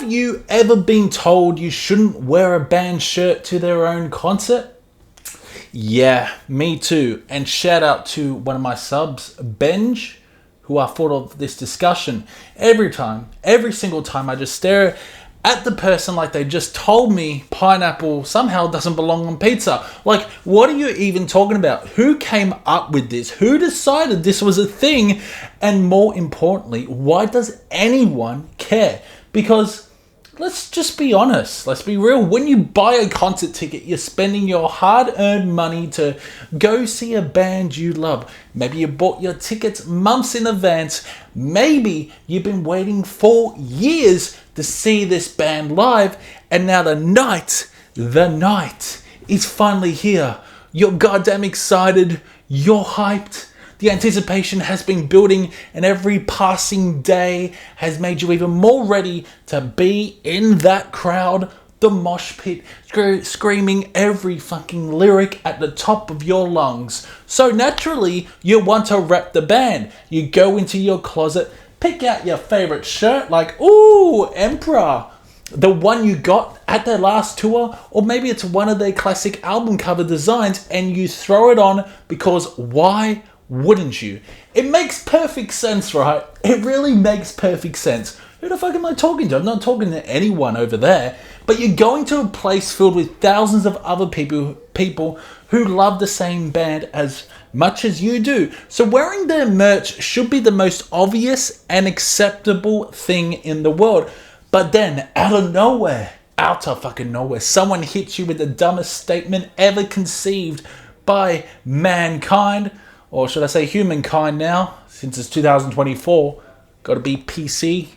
Have you ever been told you shouldn't wear a band shirt to their own concert? Yeah, me too. And shout out to one of my subs, Benj, who I thought of this discussion. Every single time, I just stare at the person like they just told me pineapple somehow doesn't belong on pizza. Like, what are you even talking about? Who came up with this? Who decided this was a thing? And more importantly, why does anyone care? Because let's just be honest. Let's be real. When you buy a concert ticket, you're spending your hard-earned money to go see a band you love. Maybe you bought your tickets months in advance. Maybe you've been waiting for years to see this band live. And now the night is finally here. You're goddamn excited. You're hyped. The anticipation has been building, and every passing day has made you even more ready to be in that crowd, the mosh pit, screaming every fucking lyric at the top of your lungs. So naturally, you want to rep the band. You go into your closet, pick out your favorite shirt, like, ooh, Emperor, the one you got at their last tour, or maybe it's one of their classic album cover designs, and you throw it on because why wouldn't you? It makes perfect sense, right? It really makes perfect sense. Who the fuck am I talking to? I'm not talking to anyone over there. But you're going to a place filled with thousands of other people who love the same band as much as you do. So wearing their merch should be the most obvious and acceptable thing in the world. But then, out of fucking nowhere, someone hits you with the dumbest statement ever conceived by mankind. Or should I say humankind now, since it's 2024. Gotta be PC.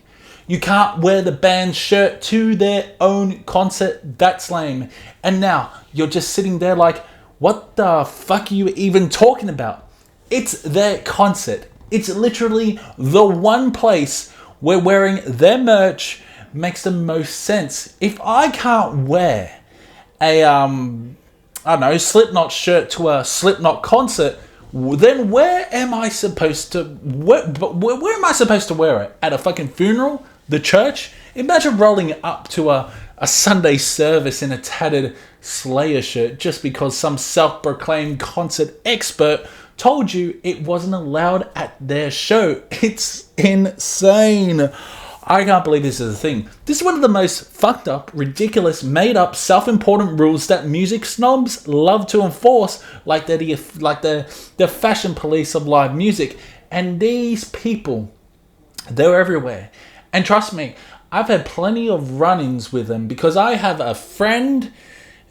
You can't wear the band's shirt to their own concert. That's lame. And now, you're just sitting there like, what the fuck are you even talking about? It's their concert. It's literally the one place where wearing their merch makes the most sense. If I can't wear a, Slipknot shirt to a Slipknot concert, then where am I supposed to where am I supposed to wear it? At a fucking funeral? The church? Imagine rolling up to a Sunday service in a tattered Slayer shirt just because some self-proclaimed concert expert told you it wasn't allowed at their show. It's insane. I can't believe this is a thing. This is one of the most fucked up, ridiculous, made up, self-important rules that music snobs love to enforce, like they're the fashion police of live music. And these people, they're everywhere. And trust me, I've had plenty of run-ins with them because I have a friend,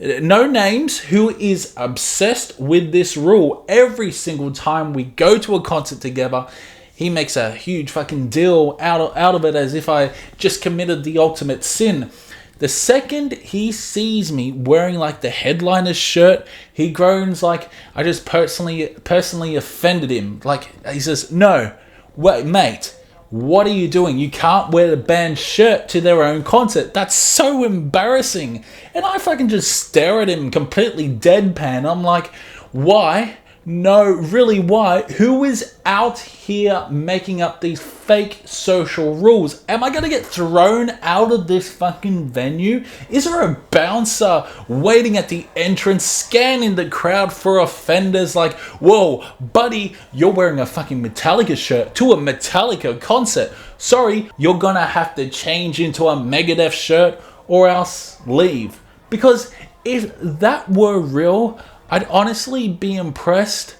no names, who is obsessed with this rule. Every single time we go to a concert together, he makes a huge fucking deal out of it as if I just committed the ultimate sin. The second he sees me wearing like the headliner's shirt, he groans like I just personally offended him. Like he says, "No, wait, mate, what are you doing? You can't wear the band's shirt to their own concert. That's so embarrassing." And I fucking just stare at him completely deadpan. I'm like, why? No, really, why? Who is out here making up these fake social rules? Am I going to get thrown out of this fucking venue? Is there a bouncer waiting at the entrance, scanning the crowd for offenders like, whoa, buddy, you're wearing a fucking Metallica shirt to a Metallica concert. Sorry, you're going to have to change into a Megadeth shirt or else leave. Because if that were real, I'd honestly be impressed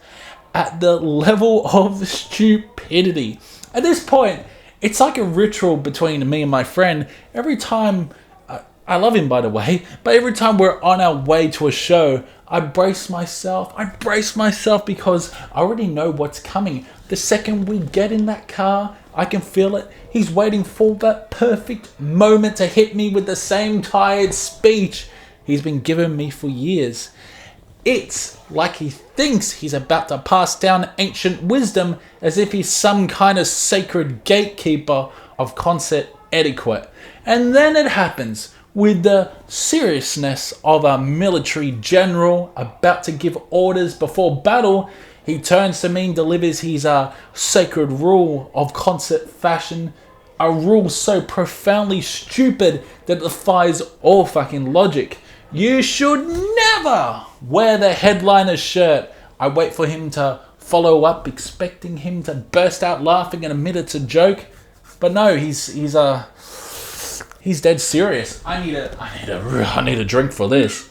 at the level of stupidity. At this point, it's like a ritual between me and my friend. Every time, I love him by the way, but every time we're on our way to a show, I brace myself because I already know what's coming. The second we get in that car, I can feel it. He's waiting for that perfect moment to hit me with the same tired speech he's been giving me for years. It's like he thinks he's about to pass down ancient wisdom as if he's some kind of sacred gatekeeper of concert etiquette. And then it happens with the seriousness of a military general about to give orders before battle. He turns to me and delivers his sacred rule of concert fashion. a rule so profoundly stupid that it defies all fucking logic. You should never wear the headliner's shirt. I wait for him to follow up, expecting him to burst out laughing and admit it's a joke. But no, he's dead serious. I need a drink for this.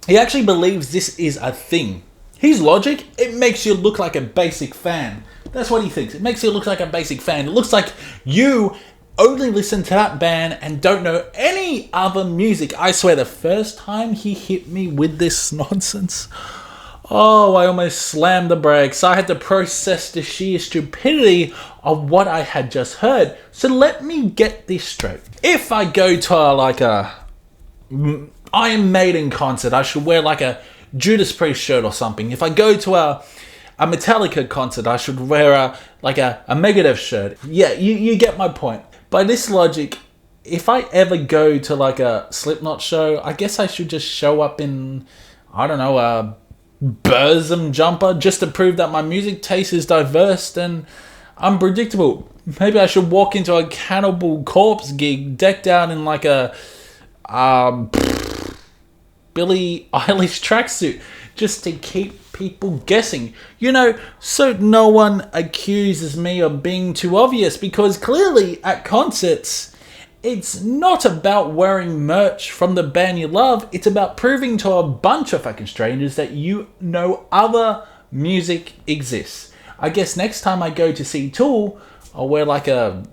He actually believes this is a thing. His logic, it makes you look like a basic fan. That's what he thinks. It makes you look like a basic fan. It looks like you only listen to that band and don't know any other music. I swear, the first time he hit me with this nonsense, oh, I almost slammed the brakes. I had to process the sheer stupidity of what I had just heard. So let me get this straight. If I go to a Iron Maiden concert, I should wear like a Judas Priest shirt or something. If I go to a Metallica concert, I should wear a Megadeth shirt. Yeah, you get my point. By this logic, if I ever go to like a Slipknot show, I guess I should just show up in, I don't know, a Burzum jumper just to prove that my music taste is diverse and unpredictable. Maybe I should walk into a Cannibal Corpse gig decked out in like a Billie Eilish tracksuit just to keep people guessing. So no one accuses me of being too obvious, because clearly at concerts, it's not about wearing merch from the band you love. It's about proving to a bunch of fucking strangers that other music exists. I guess next time I go to see Tool, I'll wear like a,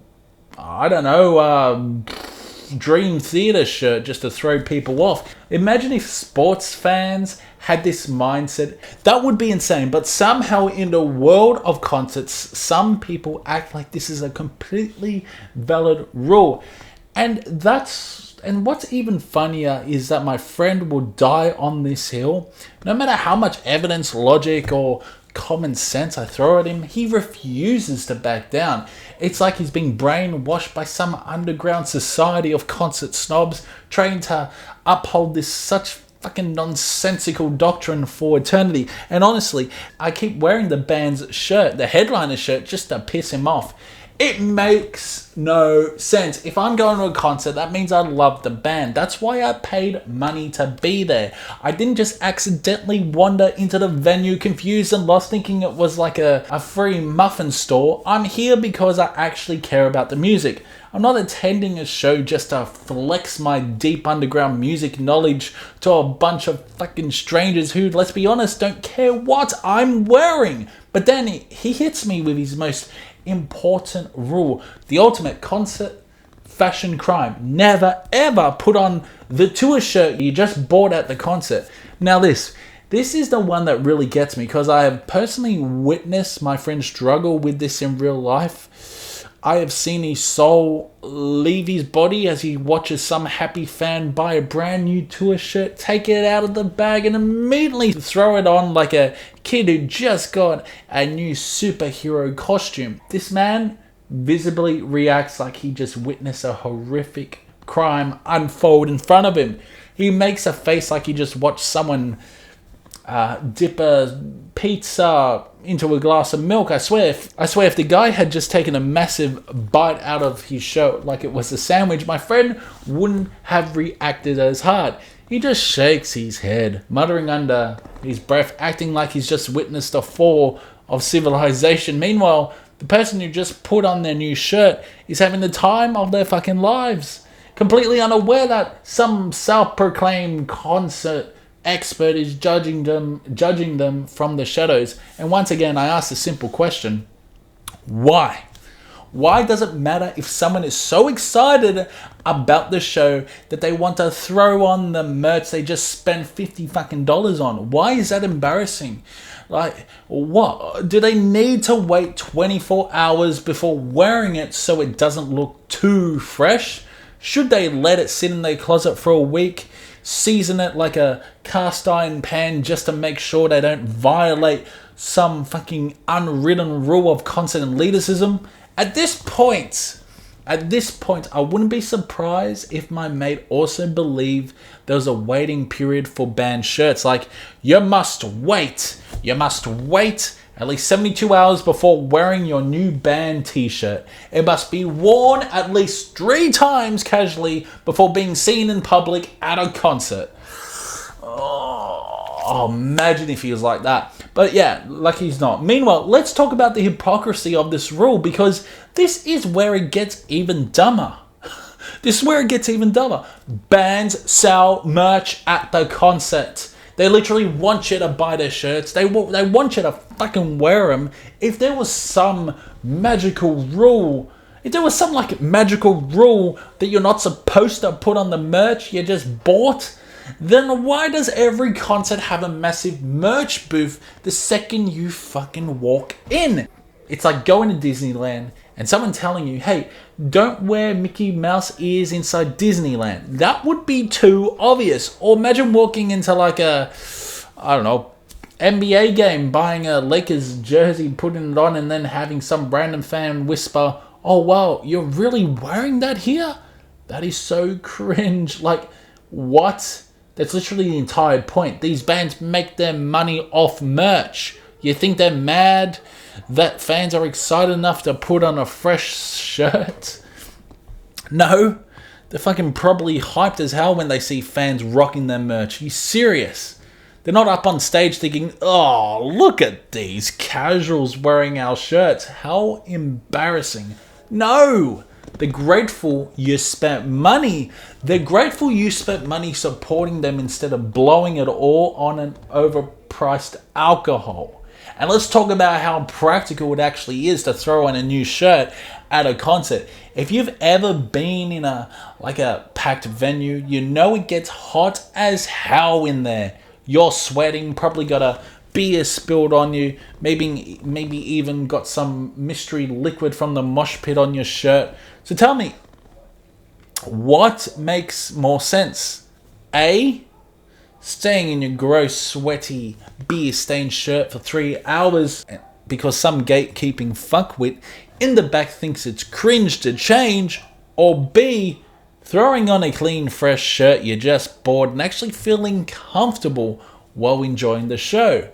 Dream Theater shirt just to throw people off. Imagine if sports fans had this mindset. That would be insane. But somehow in the world of concerts, some people act like this is a completely valid rule. And what's even funnier is that my friend will die on this hill. No matter how much evidence, logic, or common sense I throw at him, he refuses to back down. It's like he's being brainwashed by some underground society of concert snobs trying to uphold this such fucking nonsensical doctrine for eternity. And honestly, I keep wearing the band's shirt, the headliner shirt, just to piss him off. It makes no sense. If I'm going to a concert, that means I love the band. That's why I paid money to be there. I didn't just accidentally wander into the venue confused and lost thinking it was like a free muffin store. I'm here because I actually care about the music. I'm not attending a show just to flex my deep underground music knowledge to a bunch of fucking strangers who, let's be honest, don't care what I'm wearing. But then he hits me with his most important rule, the ultimate concert fashion crime. Never ever put on the tour shirt you just bought at the concert. Now this is the one that really gets me, because I have personally witnessed my friend struggle with this in real life. I have seen his soul leave his body as he watches some happy fan buy a brand new tour shirt, take it out of the bag, and immediately throw it on like a kid who just got a new superhero costume. This man visibly reacts like he just witnessed a horrific crime unfold in front of him. He makes a face like he just watched someone dip a pizza into a glass of milk. I swear if the guy had just taken a massive bite out of his shirt like it was a sandwich, my friend wouldn't have reacted as hard. He just shakes his head, muttering under his breath, acting like he's just witnessed a fall of civilization. Meanwhile, the person who just put on their new shirt is having the time of their fucking lives, completely unaware that some self-proclaimed concert expert is judging them from the shadows. And once again, I ask the simple question: why? Why does it matter if someone is so excited about the show that they want to throw on the merch they just spent $50 fucking on? Why is that embarrassing? Like, what? Do they need to wait 24 hours before wearing it so it doesn't look too fresh? Should they let it sit in their closet for a week, season it like a cast iron pan just to make sure they don't violate some fucking unwritten rule of concert elitism? At this point, I wouldn't be surprised if my mate also believed there was a waiting period for band shirts. Like, you must wait at least 72 hours before wearing your new band t-shirt. It must be worn at least 3 times casually before being seen in public at a concert. Oh, imagine if he was like that. But yeah, like he's not. Meanwhile, let's talk about the hypocrisy of this rule, because this is where it gets even dumber. This is where it gets even dumber. Bands sell merch at the concert. They literally want you to buy their shirts. They want you to fucking wear them. If there was some magical rule, if there was some like magical rule that you're not supposed to put on the merch you just bought, then why does every concert have a massive merch booth the second you fucking walk in? It's like going to Disneyland and someone telling you, hey, don't wear Mickey Mouse ears inside Disneyland. That would be too obvious. Or imagine walking into like a, I don't know, NBA game, buying a Lakers jersey, putting it on, and then having some random fan whisper, oh wow, you're really wearing that here? That is so cringe. Like, what? That's literally the entire point. These bands make their money off merch. You think they're mad that fans are excited enough to put on a fresh shirt? No, they're fucking probably hyped as hell when they see fans rocking their merch. Are you serious? They're not up on stage thinking, oh, look at these casuals wearing our shirts. How embarrassing. No, they're grateful you spent money. They're grateful you spent money supporting them instead of blowing it all on an overpriced alcohol. And let's talk about how practical it actually is to throw on a new shirt at a concert. If you've ever been in a packed venue, you know it gets hot as hell in there. You're sweating, probably got a beer spilled on you, maybe even got some mystery liquid from the mosh pit on your shirt. So tell me, what makes more sense? A, staying in your gross, sweaty, beer-stained shirt for 3 hours because some gatekeeping fuckwit in the back thinks it's cringe to change, or B, throwing on a clean, fresh shirt you just bought and actually feeling comfortable while enjoying the show.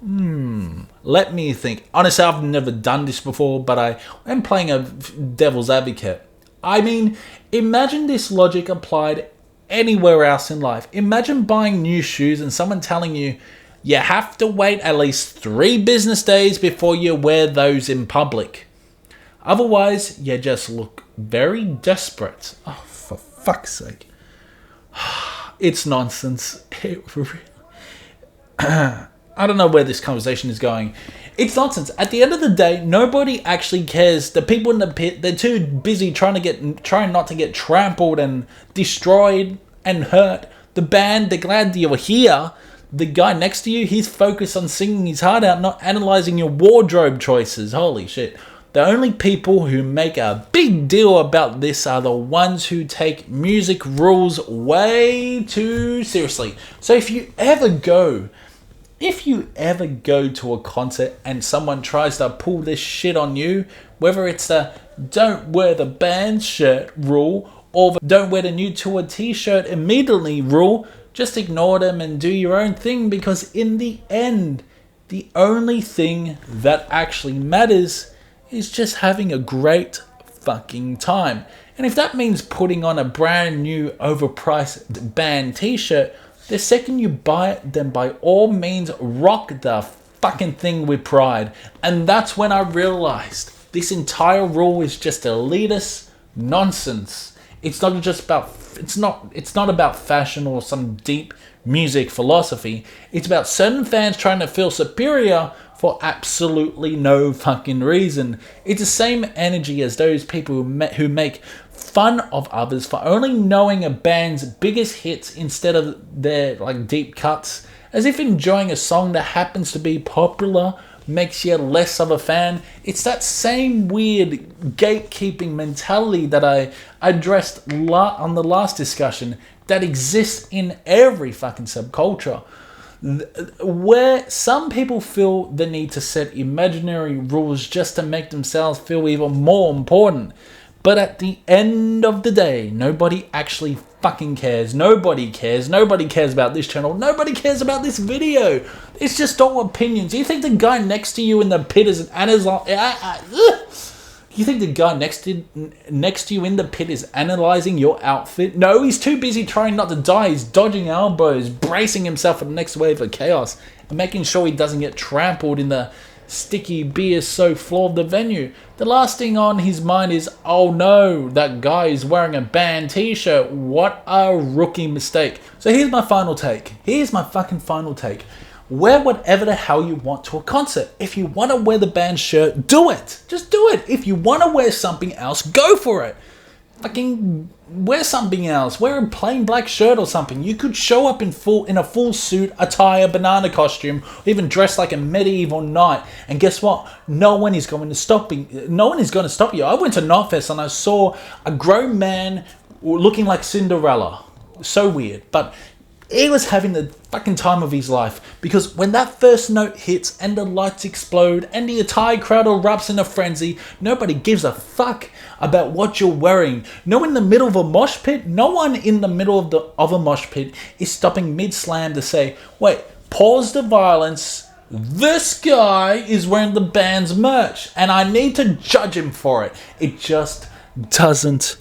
Let me think. Honestly, I've never done this before, but I am playing a devil's advocate. I mean, imagine this logic applied anywhere else in life. Imagine buying new shoes and someone telling you you have to wait at least 3 business days before you wear those in public. Otherwise, you just look very desperate. Oh, for fuck's sake. It's nonsense. I don't know where this conversation is going. It's nonsense. At the end of the day, nobody actually cares. The people in the pit, they're too busy trying not to get trampled and destroyed and hurt. The band, they're glad you're here. The guy next to you, he's focused on singing his heart out, not analyzing your wardrobe choices. Holy shit. The only people who make a big deal about this are the ones who take music rules way too seriously. So if you ever go to a concert and someone tries to pull this shit on you, whether it's the don't wear the band shirt rule or the don't wear the new tour t-shirt immediately rule, just ignore them and do your own thing, because in the end, the only thing that actually matters is just having a great fucking time. And if that means putting on a brand new overpriced band t-shirt, the second you buy it, then by all means rock the fucking thing with pride. And that's when I realized this entire rule is just elitist nonsense. It's not about fashion or some deep music philosophy. It's about certain fans trying to feel superior for absolutely no fucking reason. It's the same energy as those people who make fun of others for only knowing a band's biggest hits instead of their deep cuts, as if enjoying a song that happens to be popular makes you less of a fan. It's that same weird gatekeeping mentality that I addressed on the last discussion that exists in every fucking subculture, where some people feel the need to set imaginary rules just to make themselves feel even more important. But at the end of the day, nobody actually fucking cares. Nobody cares. Nobody cares about this channel. Nobody cares about this video. It's just all opinions. You think the guy next to you in the pit is you think the guy next to you in the pit is analyzing your outfit? No, he's too busy trying not to die. He's dodging elbows, bracing himself for the next wave of chaos, and making sure he doesn't get trampled in the sticky beer-soaked floor of the venue. The last thing on his mind is, oh no, that guy is wearing a band t-shirt. What a rookie mistake. So here's my final take. Here's my fucking final take. Wear whatever the hell you want to a concert. If you want to wear the band shirt, do it. Just do it. If you want to wear something else, go for it. Fucking wear something else. Wear a plain black shirt or something. You could show up in a full suit, attire, banana costume, or even dress like a medieval knight. And guess what? No one is going to stop you. No one is going to stop you. I went to Knotfest and I saw a grown man looking like Cinderella. So weird, but he was having the fucking time of his life, because when that first note hits and the lights explode and the entire crowd erupts in a frenzy, nobody gives a fuck about what you're wearing. No one in the middle of a mosh pit of a mosh pit is stopping mid-slam to say, wait, pause the violence. This guy is wearing the band's merch and I need to judge him for it. It just doesn't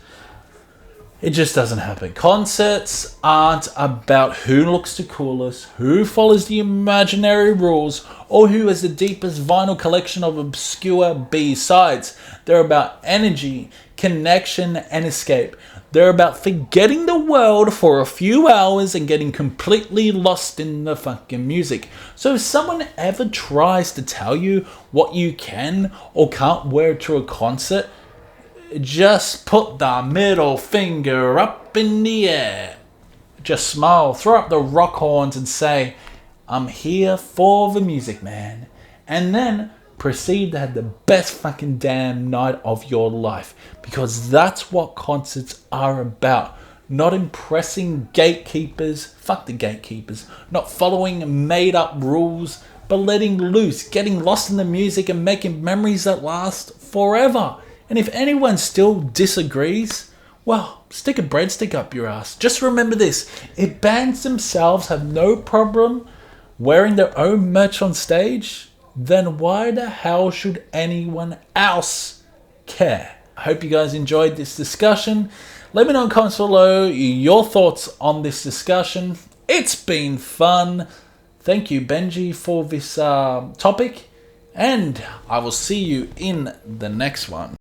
happen. Concerts aren't about who looks the coolest, who follows the imaginary rules, or who has the deepest vinyl collection of obscure B-sides. They're about energy, connection, and escape. They're about forgetting the world for a few hours and getting completely lost in the fucking music. So if someone ever tries to tell you what you can or can't wear to a concert, just put the middle finger up in the air. Just smile, throw up the rock horns and say, I'm here for the music, man. And then proceed to have the best fucking damn night of your life. Because that's what concerts are about. Not impressing gatekeepers. Fuck the gatekeepers. Not following made up rules, but letting loose, getting lost in the music and making memories that last forever. And if anyone still disagrees, well, stick a breadstick up your ass. Just remember this. If bands themselves have no problem wearing their own merch on stage, then why the hell should anyone else care? I hope you guys enjoyed this discussion. Let me know in the comments below your thoughts on this discussion. It's been fun. Thank you, Benji, for this topic. And I will see you in the next one.